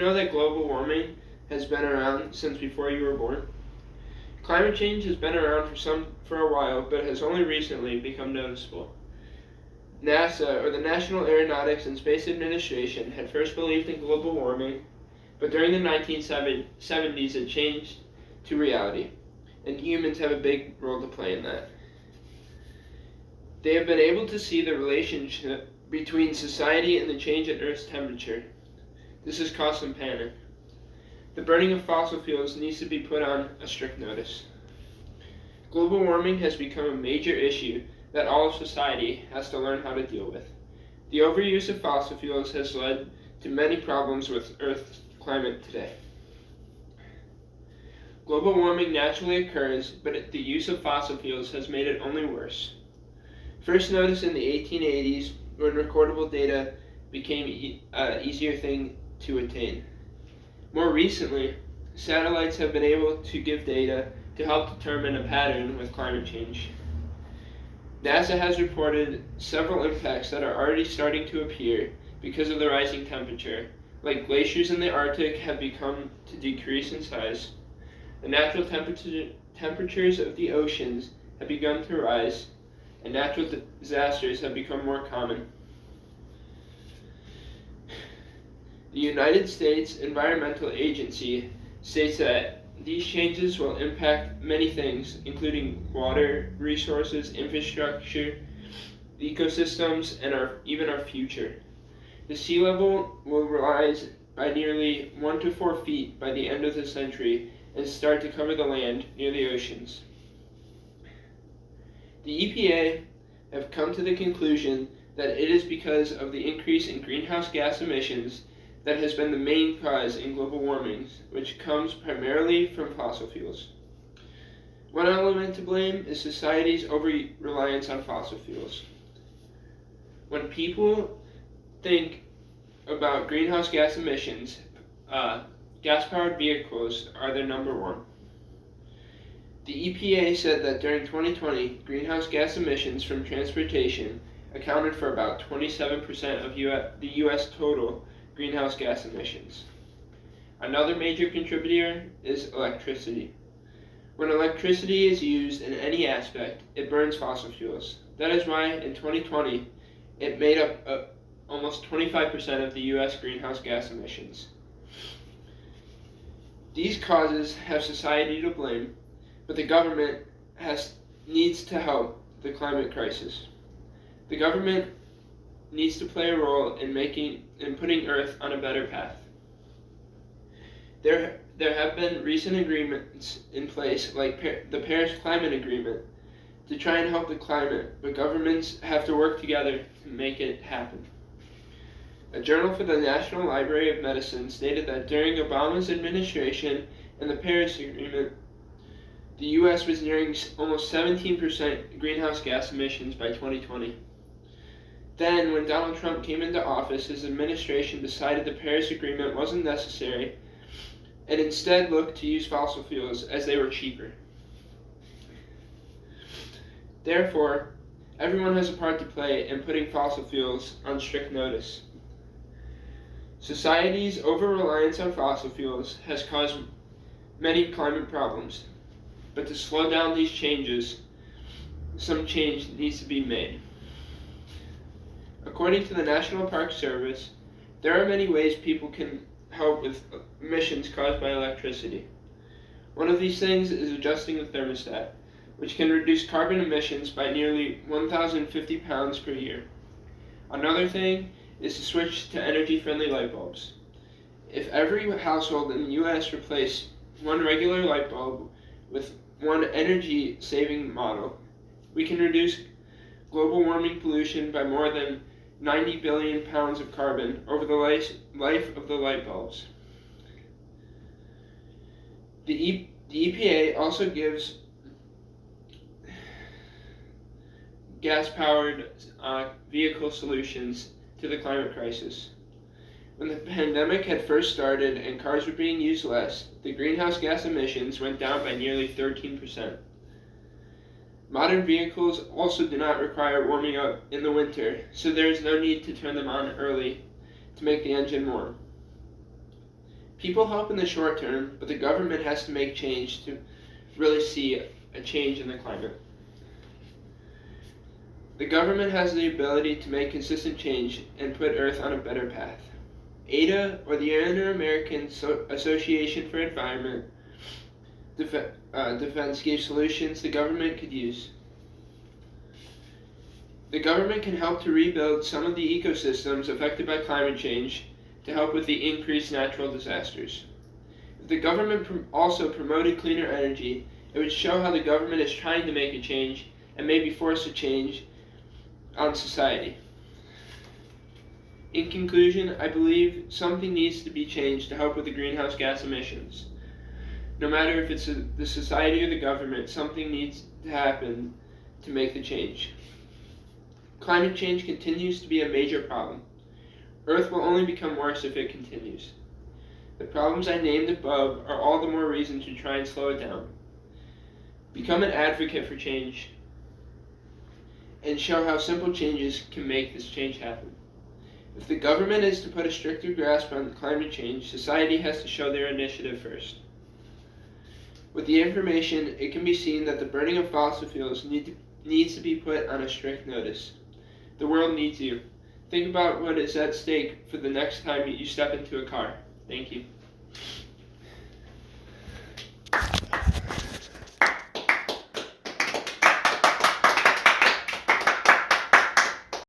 know that global warming has been around since before you were born? Climate change has been around for a while, but has only recently become noticeable. NASA, or the National Aeronautics and Space Administration, had first believed in global warming, but during the 1970s it changed to reality, and humans have a big role to play in that. They have been able to see the relationship between society and the change in Earth's temperature. This has caused some panic. The burning of fossil fuels needs to be put on a strict notice. Global warming has become a major issue that all of society has to learn how to deal with. The overuse of fossil fuels has led to many problems with Earth's climate today. Global warming naturally occurs, but the use of fossil fuels has made it only worse. First noticed in the 1880s, when recordable data became an easier thing to attain. More recently, satellites have been able to give data to help determine a pattern with climate change. NASA has reported several impacts that are already starting to appear because of the rising temperature, like glaciers in the Arctic have begun to decrease in size. The natural temperatures of the oceans have begun to rise, and natural disasters have become more common. The United States Environmental Agency states that these changes will impact many things, including water, resources, infrastructure, ecosystems, and even our future. The sea level will rise by nearly 1 to 4 feet by the end of the century and start to cover the land near the oceans. The EPA have come to the conclusion that it is because of the increase in greenhouse gas emissions that has been the main cause in global warming, which comes primarily from fossil fuels. One element to blame is society's over-reliance on fossil fuels. When people think about greenhouse gas emissions, gas-powered vehicles are their number one. The EPA said that during 2020, greenhouse gas emissions from transportation accounted for about 27% of the U.S. total greenhouse gas emissions. Another major contributor is electricity. When electricity is used in any aspect, it burns fossil fuels. That is why in 2020, it made up almost 25% of the U.S. greenhouse gas emissions. These causes have society to blame, but the government needs to help the climate crisis. The government needs to play a role in putting Earth on a better path. There have been recent agreements in place, like the Paris Climate Agreement, to try and help the climate, but governments have to work together to make it happen. A journal for the National Library of Medicine stated that during Obama's administration and the Paris Agreement, the U.S. was nearing almost 17% greenhouse gas emissions by 2020. Then, when Donald Trump came into office, his administration decided the Paris Agreement wasn't necessary and instead looked to use fossil fuels as they were cheaper. Therefore, everyone has a part to play in putting fossil fuels on strict notice. Society's over-reliance on fossil fuels has caused many climate problems, but to slow down these changes, some change needs to be made. According to the National Park Service, there are many ways people can help with emissions caused by electricity. One of these things is adjusting the thermostat, which can reduce carbon emissions by nearly 1,050 pounds per year. Another thing is to switch to energy-friendly light bulbs. If every household in the U.S. replaced one regular light bulb with one energy-saving model, we can reduce global warming pollution by more than 90 billion pounds of carbon over the life of the light bulbs. The EPA also gives gas-powered vehicle solutions to the climate crisis. When the pandemic had first started and cars were being used less, the greenhouse gas emissions went down by nearly 13%. Modern vehicles also do not require warming up in the winter, so there is no need to turn them on early to make the engine warm. People help in the short term, but the government has to make change to really see a change in the climate. The government has the ability to make consistent change and put Earth on a better path. ADA, or the Inter-American Association for Environment Defense, gave solutions the government could use. The government can help to rebuild some of the ecosystems affected by climate change to help with the increased natural disasters. If the government also promoted cleaner energy, it would show how the government is trying to make a change and maybe force a change on society. In conclusion, I believe something needs to be changed to help with the greenhouse gas emissions. No matter if it's the society or the government, something needs to happen to make the change. Climate change continues to be a major problem. Earth will only become worse if it continues. The problems I named above are all the more reason to try and slow it down. Become an advocate for change and show how simple changes can make this change happen. If the government is to put a stricter grasp on climate change, society has to show their initiative first. With the information, it can be seen that the burning of fossil fuels needs to be put on a strict notice. The world needs you. Think about what is at stake for the next time you step into a car. Thank you.